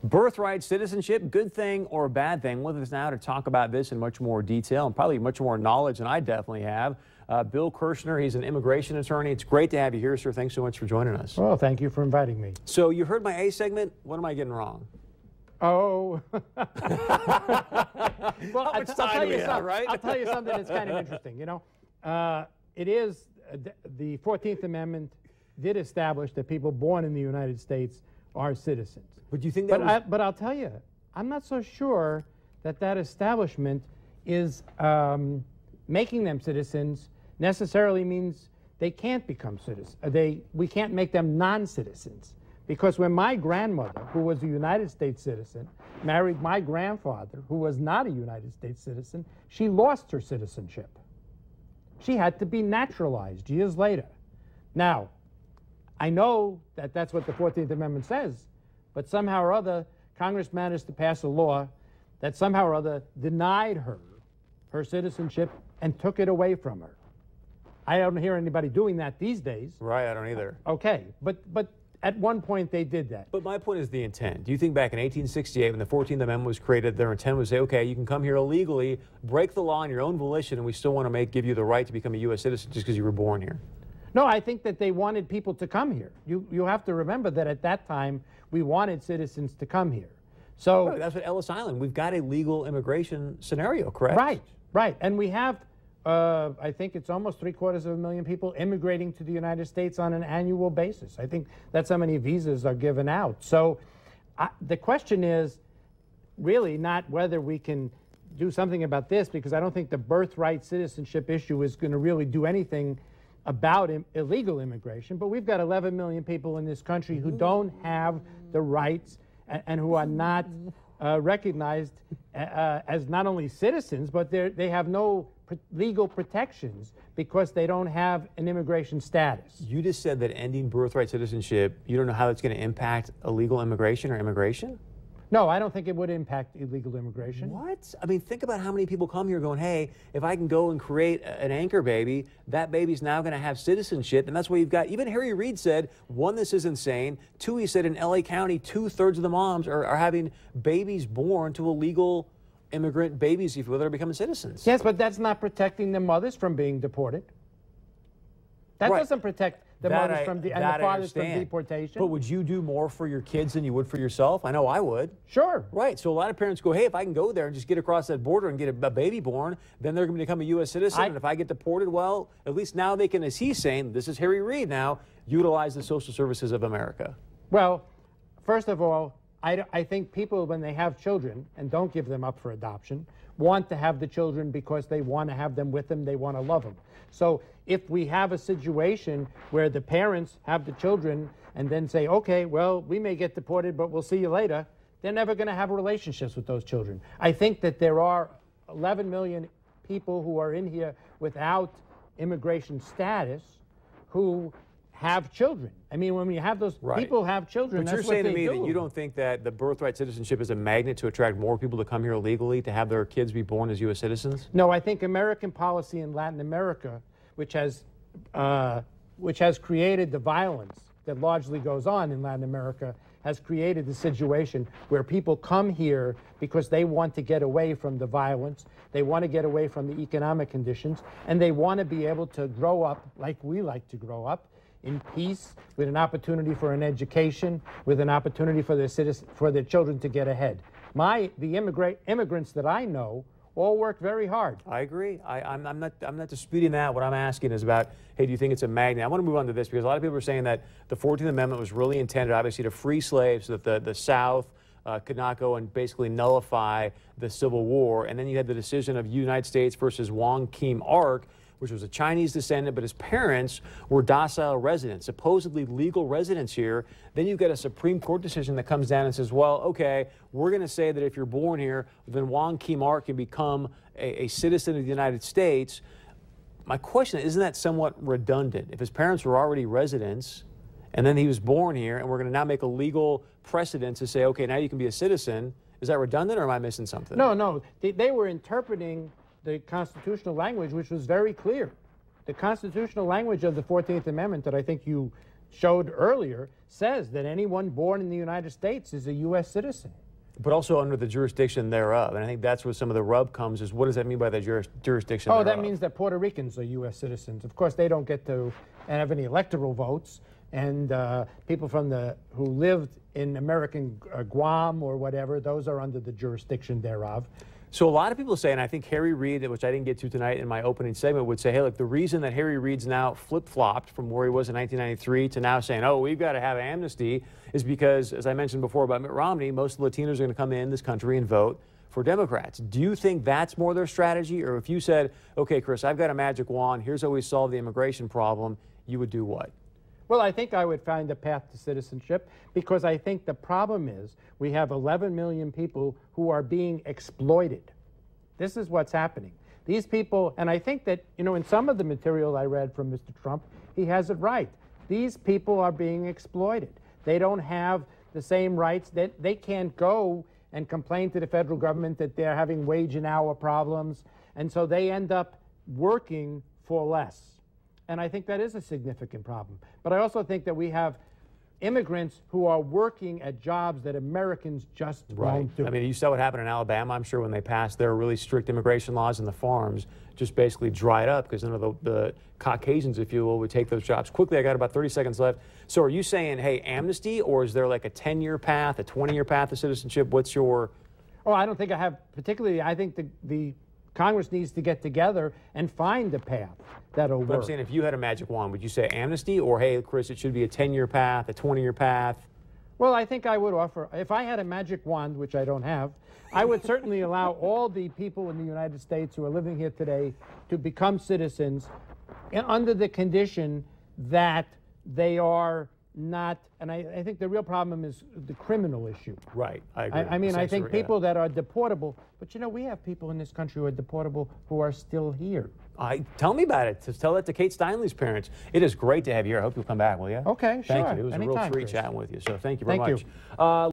Birthright citizenship, good thing or a bad thing? With us now to talk about this in much more detail and probably much more knowledge than I definitely have. Bill Kirschner, he's an immigration attorney. It's great to have you here, sir. Thanks so much for joining us. Well, thank you for inviting me. So you heard my A segment. What am I getting wrong? Oh. Well, I'll tell you something, right? I'll tell you something that's kind of interesting. You know, it is the 14th Amendment did establish that people born in the United States are citizens. But do you think that but I'll tell you, I'm not so sure that that establishment is making them citizens necessarily means they can't become citizens. We can't make them non-citizens. Because when my grandmother, who was a United States citizen, married my grandfather, who was not a United States citizen, she lost her citizenship. She had to be naturalized years later. Now, I know that that's what the 14th Amendment says, but somehow or other, Congress managed to pass a law that somehow or other denied her her citizenship and took it away from her. I don't hear anybody doing that these days. Right, I don't either. Okay, but at one point they did that. But my point is the intent. Do you think back in 1868 when the 14th Amendment was created, their intent was to say, okay, you can come here illegally, break the law on your own volition, and we still want to give you the right to become a U.S. citizen just because you were born here? No, I think that they wanted people to come here. You have to remember that at that time, we wanted citizens to come here. So right, that's what Ellis Island, we've got a legal immigration scenario, correct? Right, right. And we have, I think it's almost 750,000 people immigrating to the United States on an annual basis. I think that's how many visas are given out. So the question is really not whether we can do something about this, because I don't think the birthright citizenship issue is going to really do anything about illegal immigration, but we've got 11 million people in this country who don't have the rights and who are not recognized as not only citizens, but they have no legal protections because they don't have an immigration status. You just said that ending birthright citizenship, you don't know how it's going to impact illegal immigration or immigration? No, I don't think it would impact illegal immigration. What? I mean, think about how many people come here going, hey, if I can go and create an anchor baby, that baby's now going to have citizenship. And that's why you've got, even Harry Reid said, one, this is insane. Two, he said in LA County, 2/3 of the moms are having babies born to illegal immigrant babies, if you will, that are becoming citizens. Yes, but that's not protecting the mothers from being deported. That doesn't protect the mothers and the fathers from deportation. But would you do more for your kids than you would for yourself? I know I would. Sure. Right. So a lot of parents go, hey, if I can go there and just get across that border and get a baby born, then they're going to become a U.S. citizen. And if I get deported, well, at least now they can, as he's saying, this is Harry Reid now, utilize the social services of America. Well, first of all, I think people, when they have children and don't give them up for adoption, want to have the children because they want to have them with them, they want to love them. So if we have a situation where the parents have the children and then say, okay, well, we may get deported, but we'll see you later, they're never going to have relationships with those children. I think that there are 11 million people who are in here without immigration status who have children. I mean, when we have those people have children, but that's you're saying what to me do. that you don't think that the birthright citizenship is a magnet to attract more people to come here illegally to have their kids be born as U.S. citizens? No, I think American policy in Latin America, which has created the violence that largely goes on in Latin America, has created the situation where people come here because they want to get away from the violence, they want to get away from the economic conditions, and they want to be able to grow up like we like to grow up, in peace, with an opportunity for an education, with an opportunity for their children to get ahead. The immigrants that I know all work very hard. I agree. I'm not disputing that. What I'm asking is about, hey, do you think it's a magnet? I want to move on to this because a lot of people are saying that the 14th Amendment was really intended, obviously, to free slaves so that the South could not go and basically nullify the Civil War. And then you had the decision of United States versus Wong Kim Ark, which was a Chinese descendant, but his parents were docile residents, supposedly legal residents here. Then you get a Supreme Court decision that comes down and says, well, okay, we're going to say that if you're born here, then Wong Kim Ark can become a citizen of the United States. My question is, isn't that somewhat redundant? If his parents were already residents, and then he was born here, and we're going to now make a legal precedent to say, okay, now you can be a citizen, is that redundant, or am I missing something? No, no. They were interpreting the constitutional language, which was very clear. The constitutional language of the 14th Amendment that I think you showed earlier says that anyone born in the United States is a U.S. citizen. But also under the jurisdiction thereof. And I think that's where some of the rub comes, is what does that mean by the jurisdiction thereof? That means that Puerto Ricans are U.S. citizens. Of course, they don't get to have any electoral votes, and people who lived in American Guam or whatever, those are under the jurisdiction thereof. So a lot of people say, and I think Harry Reid, which I didn't get to tonight in my opening segment, would say, hey, look, the reason that Harry Reid's now flip-flopped from where he was in 1993 to now saying, oh, we've got to have amnesty, is because, as I mentioned before about Mitt Romney, most of the Latinos are going to come in this country and vote for Democrats. Do you think that's more their strategy? Or if you said, okay, Chris, I've got a magic wand, here's how we solve the immigration problem, you would do what? Well, I think I would find a path to citizenship, because I think the problem is we have 11 million people who are being exploited. This is what's happening. These people, and I think that, in some of the material I read from Mr. Trump, he has it right. These people are being exploited. They don't have the same rights. They can't go and complain to the federal government that they're having wage and hour problems, and so they end up working for less. And I think that is a significant problem. But I also think that we have immigrants who are working at jobs that Americans just won't do. I mean, you saw what happened in Alabama, I'm sure, when they passed their really strict immigration laws, and the farms just basically dried up because none of the Caucasians, if you will, would take those jobs. Quickly, I got about 30 seconds left. So are you saying, hey, amnesty, or is there like a 10-year path, a 20-year path to citizenship? What's your... Oh, I don't think I have particularly. I think the Congress needs to get together and find a path that'll work. But I'm saying, if you had a magic wand, would you say amnesty, or, hey, Chris, it should be a 10-year path, a 20-year path? Well, I think I would offer, if I had a magic wand, which I don't have, I would certainly allow all the people in the United States who are living here today to become citizens under the condition that they are not, and I think the real problem is the criminal issue. Right, I agree. I mean, I think people that are deportable, but we have people in this country who are deportable who are still here. Tell me about it. Tell that to Kate Steinley's parents. It is great to have you here. I hope you'll come back, will you? Okay, sure. Thank you. It was Anytime, a real treat Chris. chatting with you, so thank you very much. Thank you.